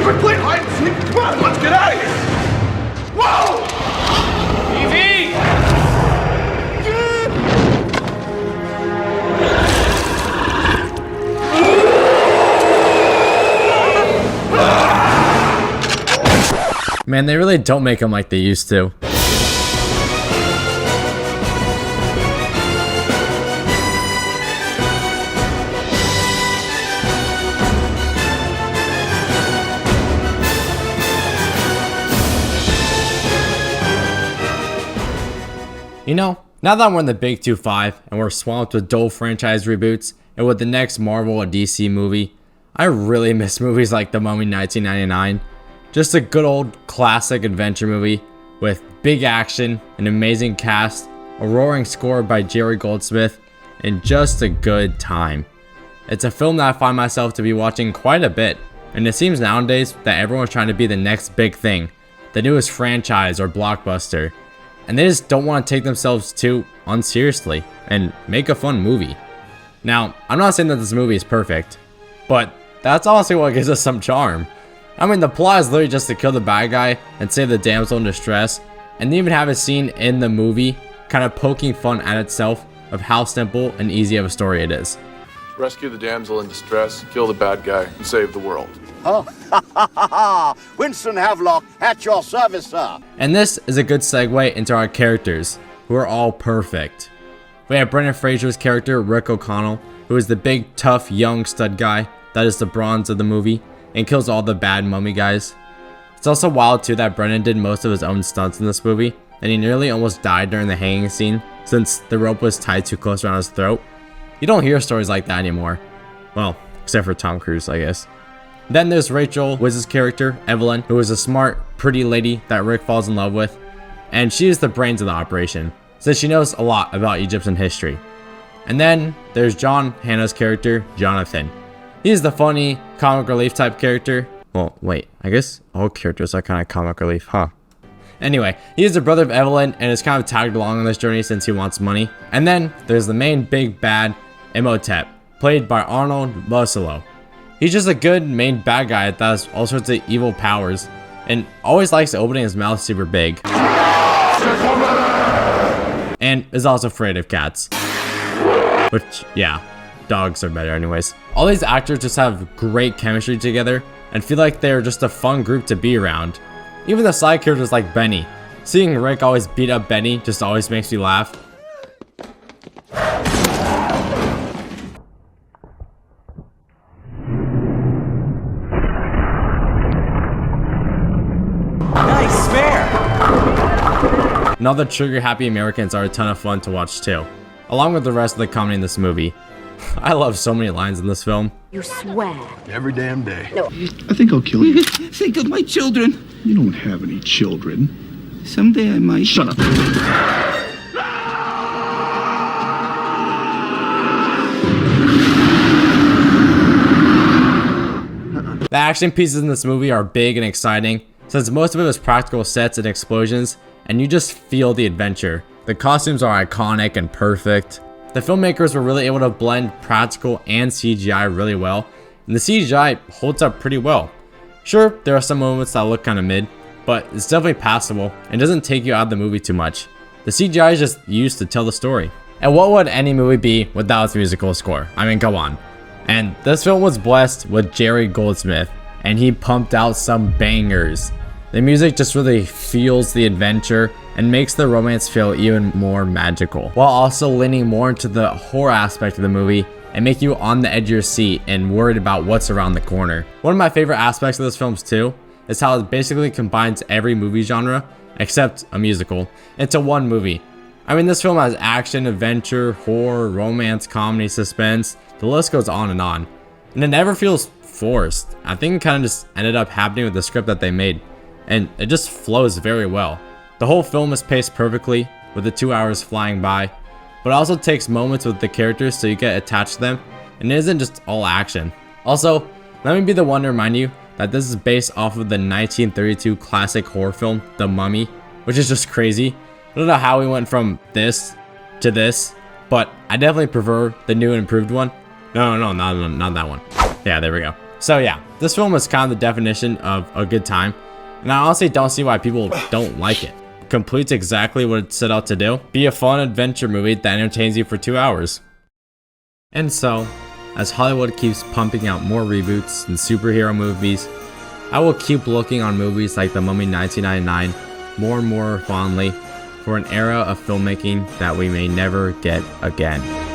Quickly, hide and seek. Come on, let's get out of here. Whoa! Evie! Man, they really don't make them like they used to. You know, now that we're in the big 2-5 and we're swamped with dull franchise reboots and with the next Marvel or DC movie, I really miss movies like The Mummy 1999. Just a good old classic adventure movie with big action, an amazing cast, a roaring score by Jerry Goldsmith, and just a good time. It's a film that I find myself to be watching quite a bit, and it seems nowadays that everyone's trying to be the next big thing, the newest franchise or blockbuster, and they just don't want to take themselves too unseriously and make a fun movie. Now, I'm not saying that this movie is perfect, but that's honestly what gives us some charm. I mean, the plot is literally just to kill the bad guy and save the damsel in distress, and they even have a scene in the movie kind of poking fun at itself of how simple and easy of a story it is. Rescue the damsel in distress, kill the bad guy, and save the world. Oh, Winston Havelock at your service, sir. And this is a good segue into our characters, who are all perfect. We have Brendan Fraser's character, Rick O'Connell, who is the big, tough, young stud guy that is the bronze of the movie and kills all the bad mummy guys. It's also wild too that Brendan did most of his own stunts in this movie, and he nearly almost died during the hanging scene since the rope was tied too close around his throat. You don't hear stories like that anymore. Well, except for Tom Cruise, I guess. Then there's Rachel Wiz's character, Evelyn, who is a smart, pretty lady that Rick falls in love with, and she is the brains of the operation, since she knows a lot about Egyptian history. And then there's John Hannah's character, Jonathan. He's the funny, comic relief type character. Well, wait, I guess all characters are kind of comic relief, huh? Anyway, he is the brother of Evelyn and is kind of tagged along on this journey since he wants money. And then there's the main big bad, Imhotep, played by Arnold Vosloo. He's just a good main bad guy that has all sorts of evil powers and always likes opening his mouth super big. And is also afraid of cats. Which, yeah, dogs are better anyways. All these actors just have great chemistry together and feel like they're just a fun group to be around. Even the side characters like Benny. Seeing Rick always beat up Benny just always makes me laugh. Nice spare! And all the trigger-happy Americans are a ton of fun to watch too, along with the rest of the comedy in this movie. I love so many lines in this film. You swear? Every damn day. No. I think I'll kill you. Think of my children. You don't have any children. Someday I might. Shut up. The action pieces in this movie are big and exciting, since most of it was practical sets and explosions, and you just feel the adventure. The costumes are iconic and perfect. The filmmakers were really able to blend practical and CGI really well, and the CGI holds up pretty well. Sure, there are some moments that look kind of mid, but it's definitely passable and doesn't take you out of the movie too much. The CGI is just used to tell the story. And what would any movie be without its musical score? I mean, come on. And this film was blessed with Jerry Goldsmith, and he pumped out some bangers. The music just really feels the adventure and makes the romance feel even more magical, while also leaning more into the horror aspect of the movie and make you on the edge of your seat and worried about what's around the corner. One of my favorite aspects of this film too is how it basically combines every movie genre, except a musical, into one movie. I mean, this film has action, adventure, horror, romance, comedy, suspense, the list goes on, and it never feels forced. I think it kind of just ended up happening with the script that they made, and it just flows very well. The whole film is paced perfectly, with the 2 hours flying by, but it also takes moments with the characters so you get attached to them, and it isn't just all action. Also, let me be the one to remind you that this is based off of the 1932 classic horror film, The Mummy, which is just crazy. I don't know how we went from this to this, but I definitely prefer the new and improved one. No, not that one. Yeah, there we go. So yeah, this film is kind of the definition of a good time, and I honestly don't see why people don't like it. It completes exactly what it set out to do, be a fun adventure movie that entertains you for 2 hours. And so, as Hollywood keeps pumping out more reboots and superhero movies, I will keep looking on movies like The Mummy 1999 more and more fondly for an era of filmmaking that we may never get again.